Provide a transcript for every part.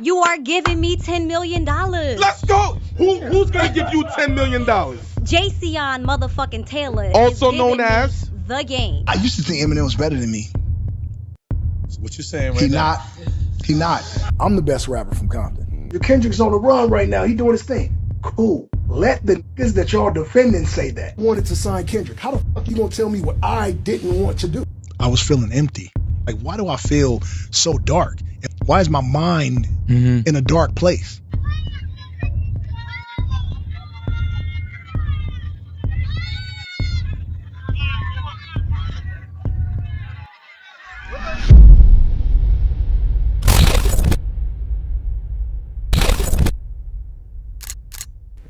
You are giving me $10 million. Let's go. Who's gonna give you $10 million? Jayceon motherfucking Taylor. Also is known giving as me the game. I used to think Eminem was better than me. So what you saying right now? He not. I'm the best rapper from Compton. The Kendrick's on the run right now. He doing his thing. Cool. Let the niggas that y'all defending say that. Wanted to sign Kendrick. How the fuck you gonna tell me what I didn't want to do? I was feeling empty. Like, why do I feel so dark? Why is my mind in a dark place?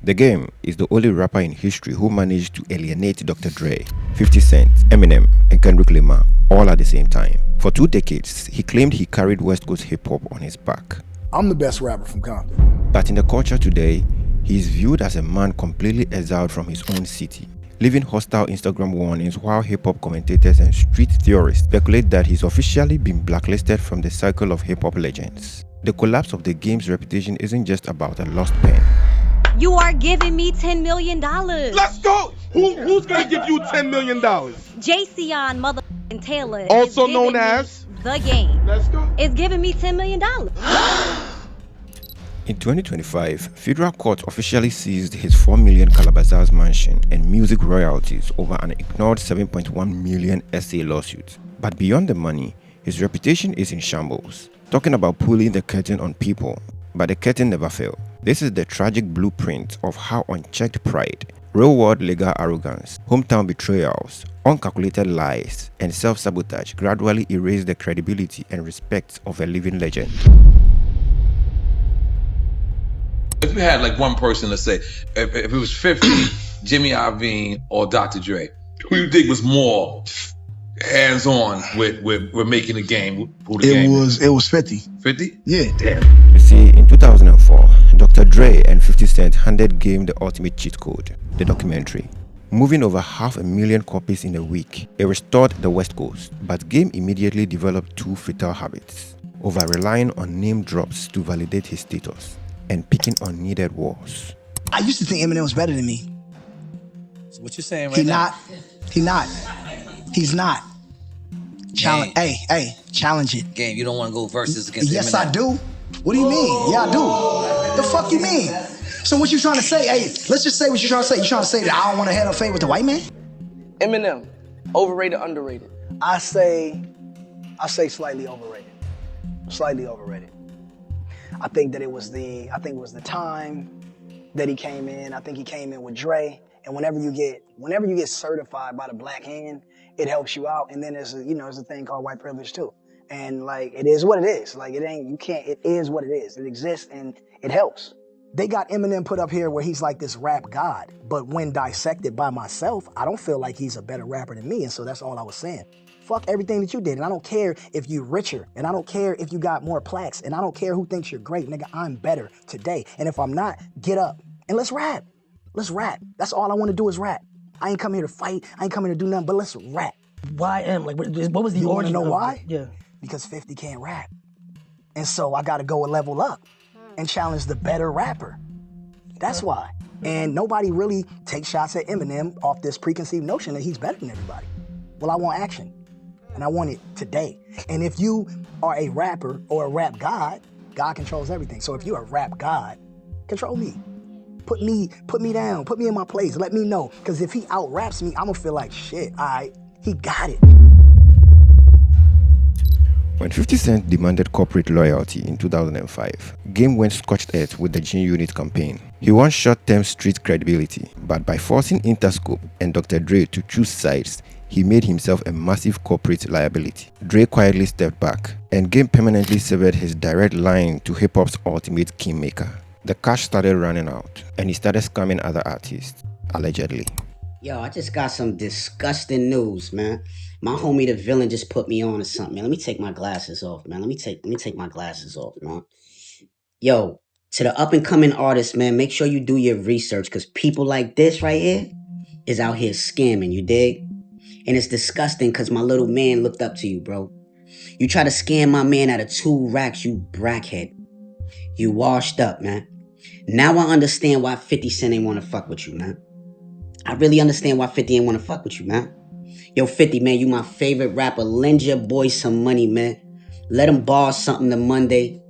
The Game is the only rapper in history who managed to alienate Dr. Dre, 50 Cent, Eminem, and Kendrick Lamar all at the same time. For 2 decades, he claimed he carried West Coast hip-hop on his back. I'm the best rapper from Compton. But in the culture today, he is viewed as a man completely exiled from his own city, leaving hostile Instagram warnings while hip-hop commentators and street theorists speculate that he's officially been blacklisted from the cycle of hip-hop legends. The collapse of the Game's reputation isn't just about a lost pen. You are giving me $10 million. Let's go. Who's gonna give you $10 million? Jayceon motherfucking Taylor. Also is known giving as me the Game. Let's go. Is giving me $10 million. In 2025, federal court officially seized his $4 million Calabasas mansion and music royalties over an ignored $7.1 million SA lawsuit. But beyond the money, his reputation is in shambles. Talking about pulling the curtain on people, but the curtain never fell. This is the tragic blueprint of how unchecked pride, real-world legal arrogance, hometown betrayals, uncalculated lies, and self-sabotage gradually erase the credibility and respect of a living legend. If you had like one person to say, if it was 50, Jimmy Iovine or Dr. Dre, who you think was more hands-on with making the game? It was 50. 50? Yeah. Damn. You see, in 2004, Dr. Dre and 50 Cent handed Game the ultimate cheat code, the documentary. Moving over 500,000 copies in a week, it restored the West Coast, but Game immediately developed 2 fatal habits: over-relying on name drops to validate his status, and picking unneeded wars. I used to think Eminem was better than me. So what you saying right now? He's not. Challenge. Hey, challenge it. Game, you don't want to go versus against Yes, Eminem? I do. What do you mean? Yeah, I do. The fuck you mean? So what you trying to say? Hey, let's just say what you trying to say. You trying to say that I don't want to head up fade with the white man? Eminem, overrated, underrated? I say slightly overrated. Slightly overrated. I think it was the time that he came in. I think he came in with Dre. And whenever you get certified by the black hand, it helps you out. And then there's a thing called white privilege too. And like, it is what it is. Like, it is what it is. It exists and it helps. They got Eminem put up here where he's like this rap god. But when dissected by myself, I don't feel like he's a better rapper than me. And so that's all I was saying. Fuck everything that you did. And I don't care if you're richer. And I don't care if you got more plaques. And I don't care who thinks you're great. Nigga, I'm better today. And if I'm not, get up and let's rap. Let's rap. That's all I want to do is rap. I ain't come here to fight. I ain't come here to do nothing, but let's rap. Why Like, what was the You want to origin? know why? Yeah. Because 50 can't rap. And so I got to go a level up and challenge the better rapper. That's why. And nobody really takes shots at Eminem off this preconceived notion that he's better than everybody. Well, I want action. And I want it today. And if you are a rapper or a rap god, God controls everything. So if you're a rap god, control me. Put me down, put me in my place, let me know. Because if he out-raps me, I'm gonna feel like, shit, all right, he got it. When 50 Cent demanded corporate loyalty in 2005, Game went scorched earth with the G-Unit campaign. He won short-term street credibility, but by forcing Interscope and Dr. Dre to choose sides, he made himself a massive corporate liability. Dre quietly stepped back, and Game permanently severed his direct line to hip-hop's ultimate kingmaker. The cash started running out, and he started scamming other artists, allegedly. Yo, I just got some disgusting news, man. My homie, the villain, just put me on or something, man. Let me take my glasses off, man. Let me take my glasses off, man. Yo, to the up-and-coming artists, man, make sure you do your research, because people like this right here is out here scamming, you dig? And it's disgusting because my little man looked up to you, bro. You try to scam my man out of 2 racks, you brackhead. You washed up, man. Now I understand why 50 Cent ain't want to fuck with you, man. I really understand why 50 ain't want to fuck with you, man. Yo, 50, man, you my favorite rapper. Lend your boy some money, man. Let him borrow something to Monday.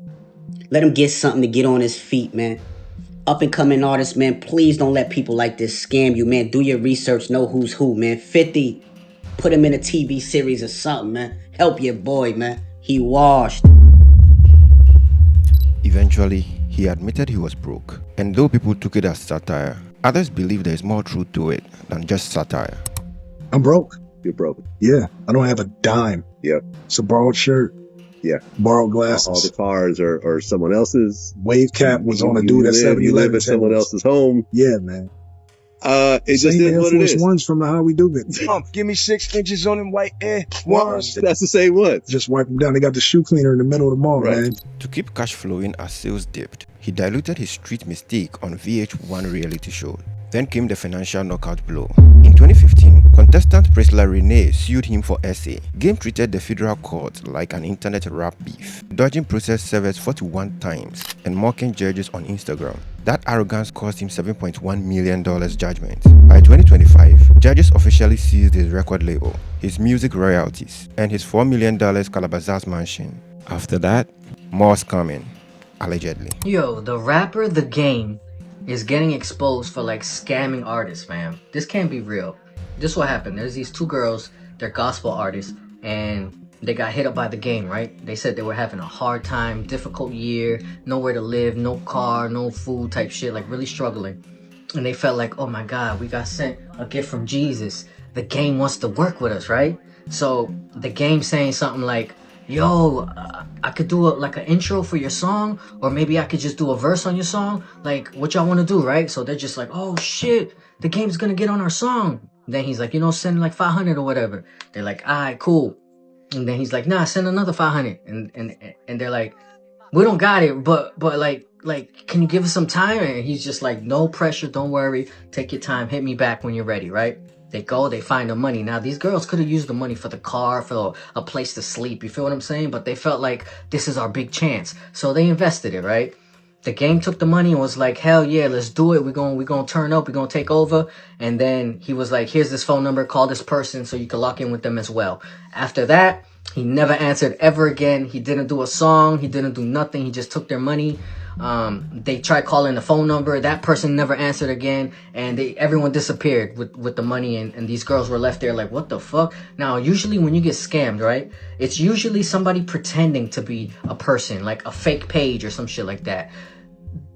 Let him get something to get on his feet, man. Up and coming artists, man, please don't let people like this scam you, man. Do your research, know who's who, man. 50, put him in a TV series or something, man. Help your boy, man. He washed. Eventually, he admitted he was broke, and though people took it as satire, others believe there is more truth to it than just satire. I'm broke. You're broke. Yeah, I don't have a dime. Yep. It's a borrowed shirt. Yeah. Borrowed glasses. All the cars are someone else's. Wave cap was on a dude at 7-Eleven. You live at someone else's home. Yeah, man. It just is what it is. Ones from the How We Do It. Give me 6 inches on them white Air Ones. That's the same ones. Just wipe them down. They got the shoe cleaner in the middle of the mall, Right. man. To keep cash flowing as sales dipped, he diluted his street mistake on VH1 reality show. Then came the financial knockout blow. In 2015, contestant Priscilla Renee sued him for essay. Game treated the federal court like an internet rap beef, dodging process servers 41 times and mocking judges on Instagram. That arrogance cost him $7.1 million judgment. By 2025, judges officially seized his record label, his music royalties, and his $4 million Calabasas mansion. After that, more's coming, allegedly. Yo, the rapper The Game is getting exposed for like scamming artists, man. This can't be real. This is what happened. There's these two girls, they're gospel artists, and they got hit up by The Game, right? They said they were having a hard time, difficult year, nowhere to live, no car, no food type shit, like really struggling. And they felt like, oh my God, we got sent a gift from Jesus. The Game wants to work with us, right? So The Game saying something like, yo, I could do like an intro for your song, or maybe I could just do a verse on your song. Like, what y'all want to do, right? So they're just like, oh shit, The Game's gonna get on our song. Then he's like, send like 500 or whatever. They're like, all right, cool. And then he's like, nah, send another 500. And they're like, we don't got it, but like, can you give us some time? And he's just like, no pressure, don't worry, take your time, hit me back when you're ready, right? They go, they find the money. Now, these girls could have used the money for the car, for a place to sleep. You feel what I'm saying? But they felt like this is our big chance. So they invested it, right? The Game took the money and was like, hell yeah, let's do it. We're gonna turn up. We're gonna take over. And then he was like, here's this phone number. Call this person so you can lock in with them as well. After that, he never answered ever again. He didn't do a song. He didn't do nothing. He just took their money. They tried calling the phone number. That person never answered again, and everyone disappeared with the money, and these girls were left there like, what the fuck? Now, usually when you get scammed, right, it's usually somebody pretending to be a person, like a fake page or some shit like that.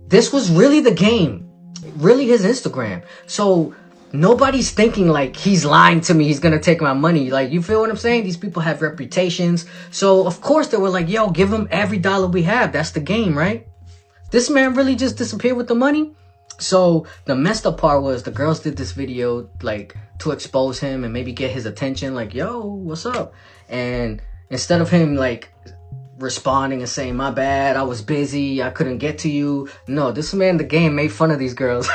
This was really The Game, really his Instagram. So nobody's thinking like he's lying to me, he's gonna take my money. Like, you feel what I'm saying? These people have reputations. So of course they were like, yo, give him every dollar we have. That's The Game, right? This man really just disappeared with the money. So the messed up part was the girls did this video like to expose him and maybe get his attention, like, yo, what's up? And instead of him like responding and saying, my bad, I was busy, I couldn't get to you. No, this man, The Game, made fun of these girls.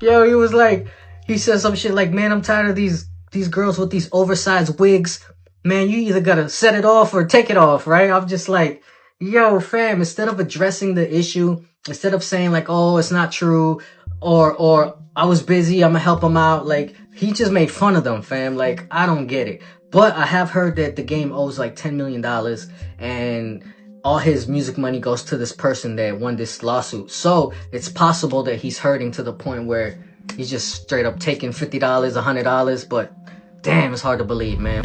Yo, he was like, he said some shit like, man, I'm tired of these girls with these oversized wigs. Man, you either gotta set it off or take it off, right? I'm just like, yo, fam, instead of addressing the issue, instead of saying like, oh, it's not true, or I was busy, I'm gonna help him out, like, he just made fun of them, fam. Like, I don't get it. But I have heard that The Game owes like $10 million, and all his music money goes to this person that won this lawsuit. So it's possible that he's hurting to the point where he's just straight up taking $50, $100, but damn, it's hard to believe, man.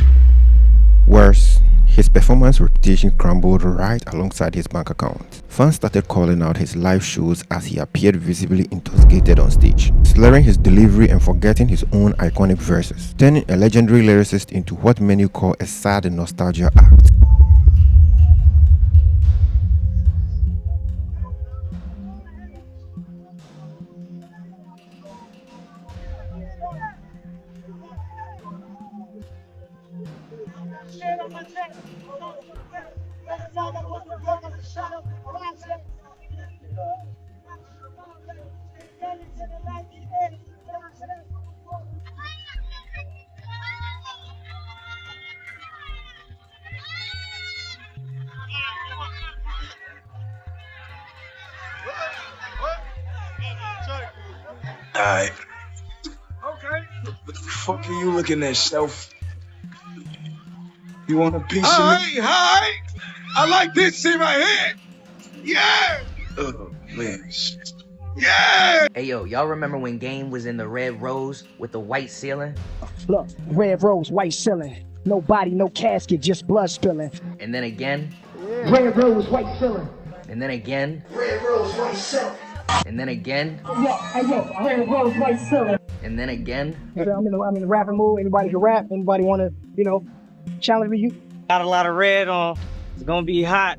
Worse, his performance reputation crumbled right alongside his bank account. Fans started calling out his live shows as he appeared visibly intoxicated on stage, slurring his delivery and forgetting his own iconic verses, turning a legendary lyricist into what many call a sad nostalgia act. Alright. Okay. What the fuck are you looking at, self? You want a piece of me? Hi. I like this shit right here. Yeah. Oh, man. Yeah. Hey, yo, y'all remember when Game was in the red rose with the white ceiling? Look, red rose, white ceiling. No body, no casket, just blood spilling. And then again. Red rose, white ceiling. And then again. Red rose, white ceiling. And then again. Yeah, red rose, white ceiling. And then again. I'm in the rapping mood. Anybody can rap. Anybody want to, challenge me? You got a lot of red on. It's gonna be hot,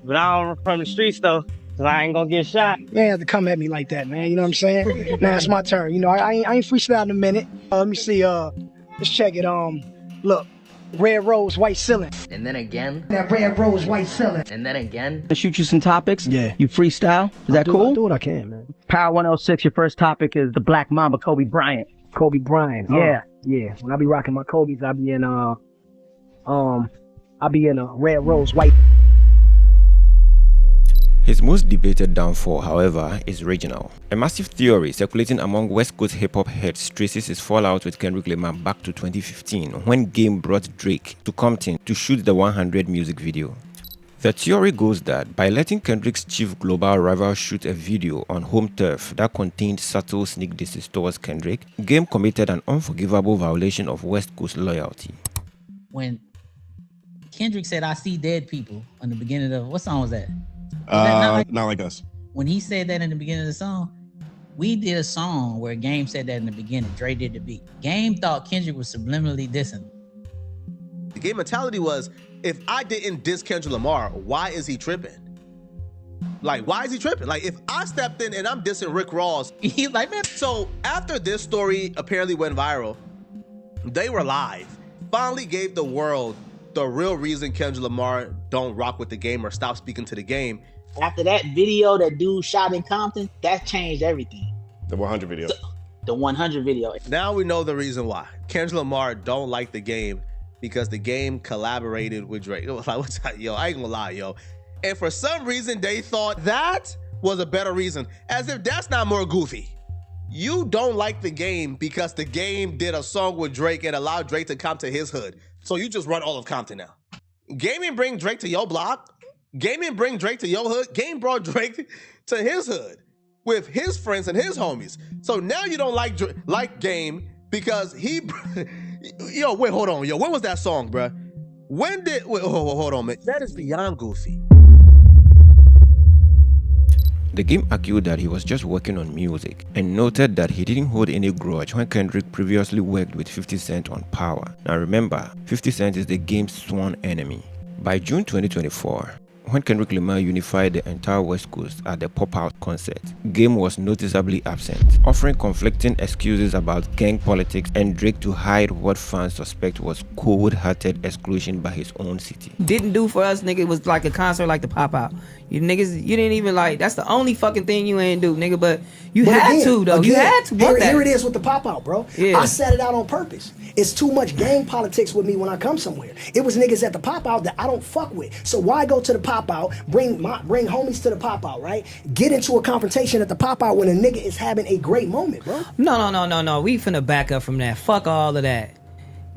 but I don't from the streets though, so I ain't gonna get shot. You ain't have to come at me like that, man. You know what I'm saying? Now it's my turn. I ain't freestyling in a minute. Let me see. Let's check it. Look, red rose, white ceiling. And then again. That red rose, white ceiling. And then again. I shoot you some topics. Yeah. You freestyle. Is that cool? I'll do what I can, man. Power 106. Your first topic is the Black Mamba, Kobe Bryant. Kobe Bryant. Yeah. Yeah. When I be rocking my Kobe's, I be in a red rose, white. His most debated downfall, however, is regional. A massive theory circulating among West Coast hip-hop heads traces his fallout with Kendrick Lamar back to 2015 when Game brought Drake to Compton to shoot the 100 music video. The theory goes that by letting Kendrick's chief global rival shoot a video on home turf that contained subtle sneak disses towards Kendrick, Game committed an unforgivable violation of West Coast loyalty. When Kendrick said, "I see dead people" in the beginning of, what song was that? Not like us. When he said that in the beginning of the song, we did a song where Game said that in the beginning. Dre did the beat. Game thought Kendrick was subliminally dissing. The Game mentality was, if I didn't diss Kendrick Lamar, why is he tripping? Like, why is he tripping? Like, if I stepped in and I'm dissing Rick Ross, he's like, man. So after this story apparently went viral, they were live. Finally gave the world the real reason Kendrick Lamar don't rock with the Game or stop speaking to the Game. After that video that dude shot in Compton, that changed everything. The 100 video. The 100 video. Now we know the reason why. Kendrick Lamar don't like the Game because the Game collaborated with Drake. Yo, I ain't gonna lie, yo. And for some reason, they thought that was a better reason. As if that's not more goofy. You don't like the Game because the Game did a song with Drake and allowed Drake to come to his hood. So you just run all of Compton now. Game didn't bring Drake to your block. Game didn't bring Drake to your hood. Game brought Drake to his hood with his friends and his homies. So now you don't like Game because he... Yo, wait, hold on. Yo, when was that song, bruh? When did... Wait, hold on, man. That is beyond goofy. The Game argued that he was just working on music and noted that he didn't hold any grudge when Kendrick previously worked with 50 Cent on Power. Now remember, 50 Cent is the Game's sworn enemy. By June 2024, when Kendrick Lamar unified the entire West Coast at the Pop-Out concert, Game was noticeably absent, offering conflicting excuses about gang politics and Drake to hide what fans suspect was cold-hearted exclusion by his own city. Didn't do for us, nigga. It was like a concert like the Pop-Out. You niggas, you didn't even like, that's the only fucking thing you ain't do, nigga, but you had to, though. You had to want that. Here it is with the Pop-Out, bro. Yeah. I set it out on purpose. It's too much gang politics with me when I come somewhere. It was niggas at the Pop-Out that I don't fuck with. So why go to the Pop-Out, bring homies to the Pop-Out, right? Get into a confrontation at the Pop-Out when a nigga is having a great moment, bro. No. We finna back up from that. Fuck all of that.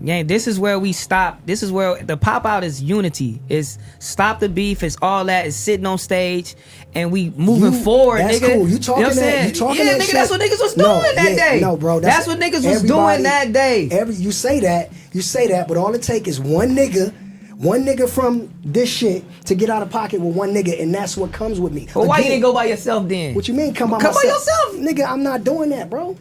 Yeah, this is where we stop. This is where the Pop-Out is unity. It's stop the beef. It's all that. It's sitting on stage and we moving forward, that's nigga. Cool. You talking know what that? You talking that nigga, shit? that's what niggas was doing that day. No, bro. That's what niggas was doing that day. You say that, but all it take is one nigga from this shit to get out of pocket with one nigga, and that's what comes with me. Well, why you didn't go by yourself then? What you mean come by myself? Come by yourself, nigga. I'm not doing that, bro.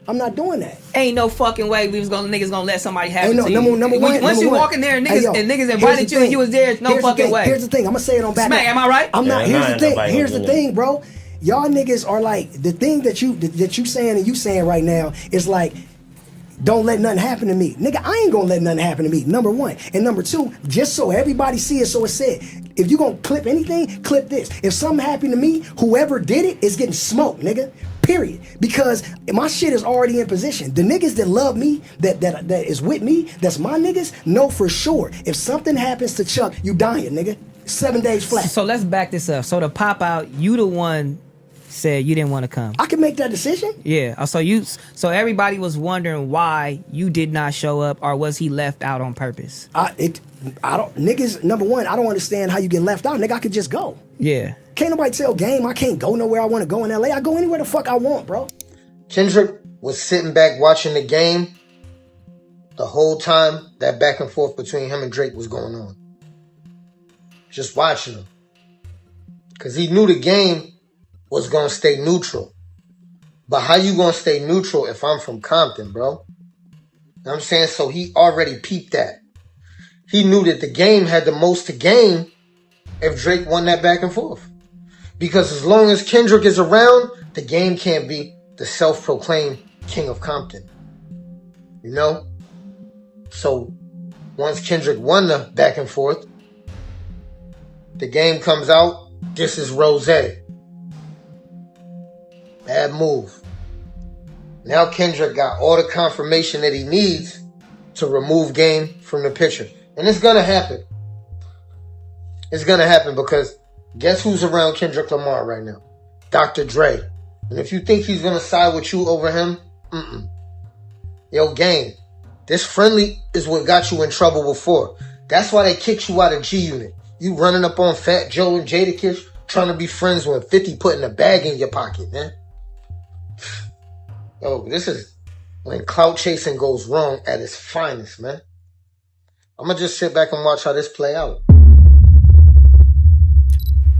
I'm not doing that. Ain't no fucking way niggas gonna let somebody have it to you. Number one. Once you walk in there and niggas invited you and you was there, no fucking way. Here's the thing. I'm gonna say it on back. Smack, am I right? I'm not. Here's the thing, bro. Y'all niggas are like, the thing that you saying and you saying right now is like, don't let nothing happen to me. Nigga, I ain't gonna let nothing happen to me, number one. And number two, just so everybody see it, so it's said, if you gonna clip anything, clip this. If something happened to me, whoever did it is getting smoked, nigga. Period. Because my shit is already in position. The niggas that love me, that is with me, that's my niggas, know for sure. If something happens to Chuck, you dying, nigga. 7 days flat. So let's back this up. So the Pop-Out, you the one said you didn't want to come. I can make that decision. Yeah. So everybody was wondering why you did not show up, or was he left out on purpose? Niggas, number one, I don't understand how you get left out. Nigga, I could just go. Yeah. Can't nobody tell Game I can't go nowhere I want to go in LA. I go anywhere the fuck I want, bro. Kendrick was sitting back watching the game the whole time that back and forth between him and Drake was going on. Just watching him. Because he knew the game was going to stay neutral. But how you going to stay neutral if I'm from Compton, bro? You know what I'm saying? So he already peeped that. He knew that the game had the most to gain if Drake won that back and forth. Because as long as Kendrick is around, the game can't be the self-proclaimed king of Compton. You know? So once Kendrick won the back and forth, the game comes out, this is Rose. Bad move. Now Kendrick got all the confirmation that he needs to remove Game from the picture. And it's gonna happen. It's gonna happen because guess who's around Kendrick Lamar right now? Dr. Dre. And if you think he's gonna side with you over him, Yo, Game, this friendly is what got you in trouble before. That's why they kicked you out of G-Unit. You running up on Fat Joe and Jadakiss trying to be friends with 50 putting a bag in your pocket, man. Yo, this is when clout chasing goes wrong at its finest, man. I'm going to just sit back and watch how this play out.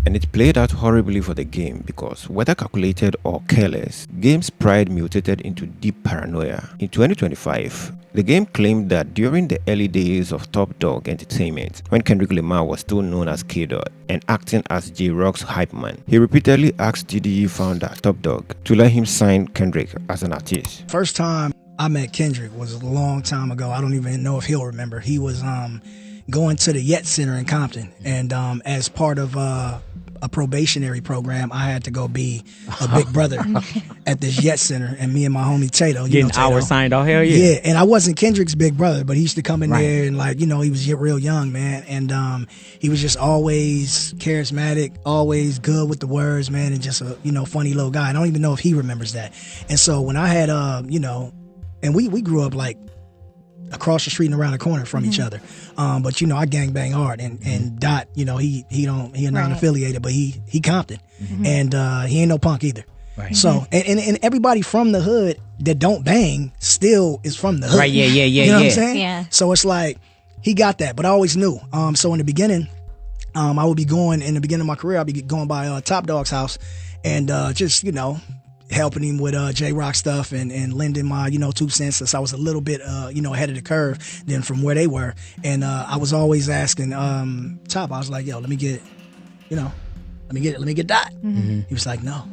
And it played out horribly for the game because, whether calculated or careless, Game's pride mutated into deep paranoia. In 2025, the Game claimed that during the early days of Top Dog Entertainment, when Kendrick Lamar was still known as K-Dot and acting as J-Rock's hype man, he repeatedly asked TDE founder Top Dog to let him sign Kendrick as an artist. First time I met Kendrick was a long time ago. I don't even know if he'll remember. He was going to the Yet Center in Compton, and as part of a probationary program, I had to go be a big brother at this Yet Center, and me and my homie Tato, getting hours signed off. Hell yeah. Yeah, and I wasn't Kendrick's big brother, but he used to come in there and he was real young, man, and he was just always charismatic, always good with the words, man, and just a funny little guy. I don't even know if he remembers that. And so when I had and we grew up like across the street and around the corner from each other. But I gang bang hard, and Dot, he non-affiliated, but he Compton, and he ain't no punk either. Right. So and everybody from the hood that don't bang still is from the hood. Right? Yeah. You know what I'm saying? Yeah. So it's like he got that, but I always knew. So in the beginning, I would be going in the beginning of my career. I'd be going by Top Dog's house, and just helping him with J-Rock stuff and lending my 2 cents, since I was a little bit ahead of the curve than from where they were. And I was always asking Top, I was like, yo, let me get Dot. He was like, no.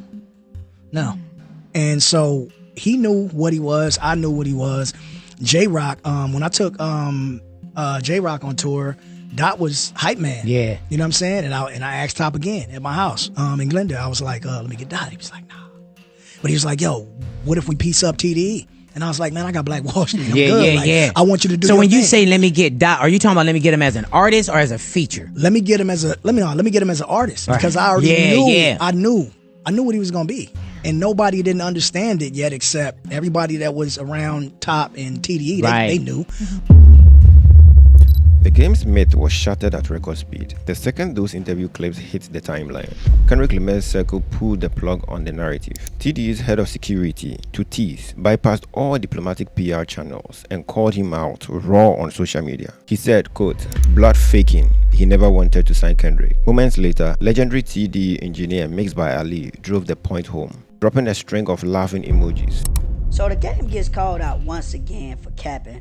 And so he knew what he was, I knew what he was. J-Rock, when I took J-Rock on tour, Dot was hype man. Yeah. You know what I'm saying? And I asked Top again at my house in Glendale. I was like, let me get Dot. He was like, nah. But he was like, yo, what if we piece up TDE? And I was like, man, I got Black Wall Street. I'm good. Yeah. I want you to do So your when you thing. say let me get Dot, are you talking about let me get him as an artist or as a feature? Let me get him as an artist, because I already knew. Yeah. I knew what he was gonna be. And nobody didn't understand it yet except everybody that was around Top and TDE. They knew. The Game's myth was shattered at record speed the second those interview clips hit the timeline. Kendrick Lamar's circle pulled the plug on the narrative. TDE's head of security, Tutis, bypassed all diplomatic PR channels and called him out raw on social media. He said, quote, blood faking. He never wanted to sign Kendrick. Moments later, legendary TDE engineer Mixed by Ali drove the point home, dropping a string of laughing emojis. So the Game gets called out once again for capping.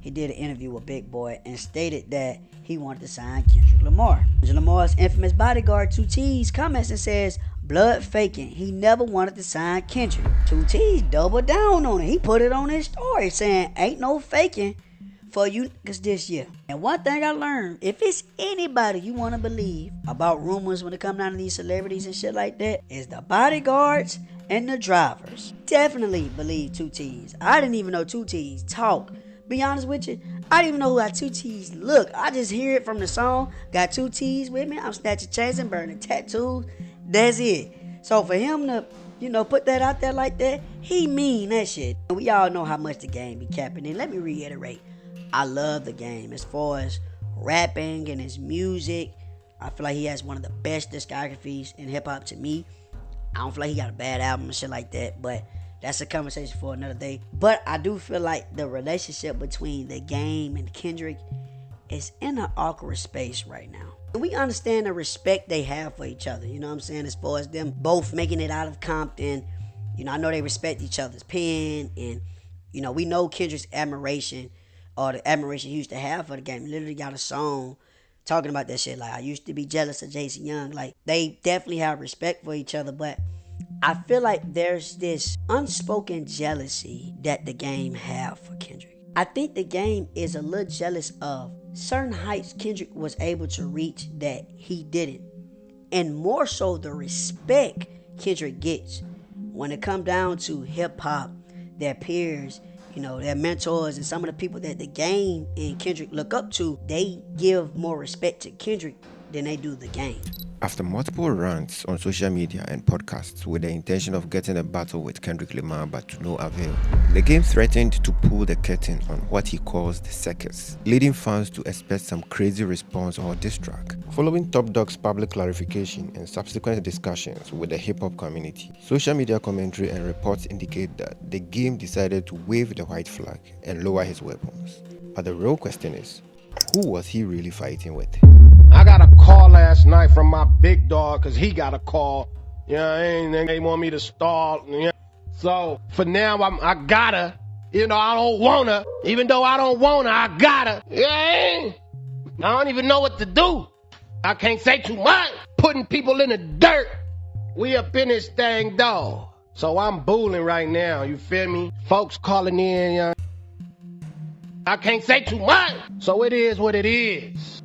He did an interview with Big Boy and stated that he wanted to sign Kendrick Lamar. Kendrick Lamar's infamous bodyguard 2T's comments and says, blood faking. He never wanted to sign Kendrick. 2T's doubled down on it. He put it on his story saying, ain't no faking for you niggas this year. And one thing I learned, if it's anybody you want to believe about rumors when it comes down to these celebrities and shit like that, is the bodyguards and the drivers. Definitely believe 2T's. I didn't even know 2T's talk. Be honest with you, I didn't even know who our 2T's look. I just hear it from the song. Got 2T's with me. I'm snatching chains and burning tattoos. That's it. So for him to, put that out there like that, he mean that shit. We all know how much the game be capping. And let me reiterate, I love the game. As far as rapping and his music, I feel like he has one of the best discographies in hip-hop to me. I don't feel like he got a bad album and shit like that, but that's a conversation for another day. But I do feel like the relationship between the game and Kendrick is in an awkward space right now. And we understand the respect they have for each other, you know what I'm saying, as far as them both making it out of Compton. I know they respect each other's pen, and, we know Kendrick's admiration, or the admiration he used to have for the game. He literally got a song talking about that shit, like, I used to be jealous of Jayceon Young. Like, they definitely have respect for each other, but I feel like there's this unspoken jealousy that the game have for Kendrick. I think the game is a little jealous of certain heights Kendrick was able to reach that he didn't. And more so the respect Kendrick gets when it comes down to hip-hop, their peers, their mentors, and some of the people that the game and Kendrick look up to. They give more respect to Kendrick than they do the game. After multiple rants on social media and podcasts with the intention of getting a battle with Kendrick Lamar but to no avail, the game threatened to pull the curtain on what he calls the circus, leading fans to expect some crazy response or diss track. Following Top Dog's public clarification and subsequent discussions with the hip-hop community, social media commentary and reports indicate that the game decided to wave the white flag and lower his weapons. But the real question is, who was he really fighting with? I got a call last night from my big dog because he got a call. They want me to stall. So for now, I gotta. I don't wanna. Even though I don't wanna, I gotta. I don't even know what to do. I can't say too much. Putting people in the dirt. We up in this thing, dog. So I'm booling right now. You feel me? Folks calling in. I can't say too much. So it is what it is.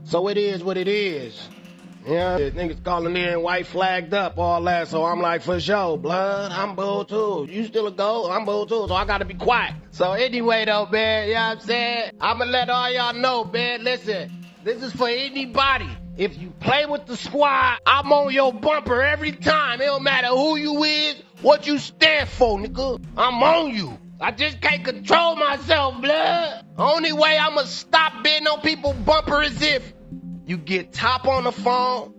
Niggas calling in, white flagged up, all that. So I'm like, for sure, blood, I'm bull too. You still a go? I'm bull too. So I gotta be quiet. So anyway though, man, you know what I'm saying? I'ma let all y'all know, man, listen, this is for anybody. If you play with the squad, I'm on your bumper every time. It don't matter who you is, what you stand for, nigga. I'm on you. I just can't control myself, blood. Only way I'ma stop being on people's bumper is if you get Top on the phone,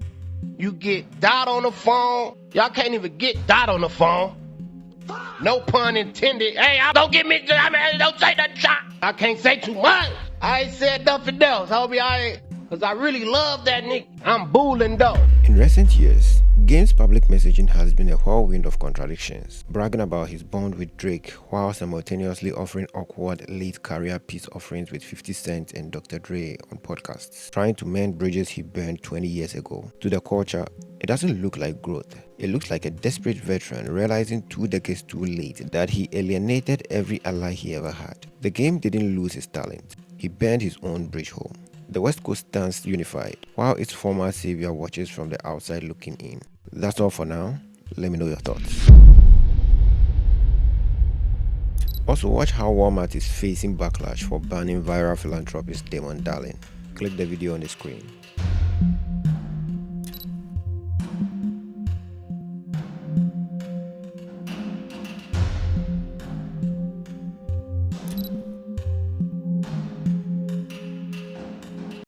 you get Dot on the phone. Y'all can't even get Dot on the phone. No pun intended. Hey, don't get me, don't say that shot. I can't say too much. I ain't said nothing else, homie. Cause I really love that nigga. I'm booling though. In recent years, Game's public messaging has been a whirlwind of contradictions, bragging about his bond with Drake while simultaneously offering awkward late career peace offerings with 50 Cent and Dr. Dre on podcasts, trying to mend bridges he burned 20 years ago. To the culture, it doesn't look like growth. It looks like a desperate veteran realizing 2 decades too late that he alienated every ally he ever had. The Game didn't lose his talent. He burned his own bridge home. The West Coast stands unified, while its former savior watches from the outside looking in. That's all for now. Let me know your thoughts. Also, watch how Walmart is facing backlash for banning viral philanthropist Damon Darling. Click the video on the screen.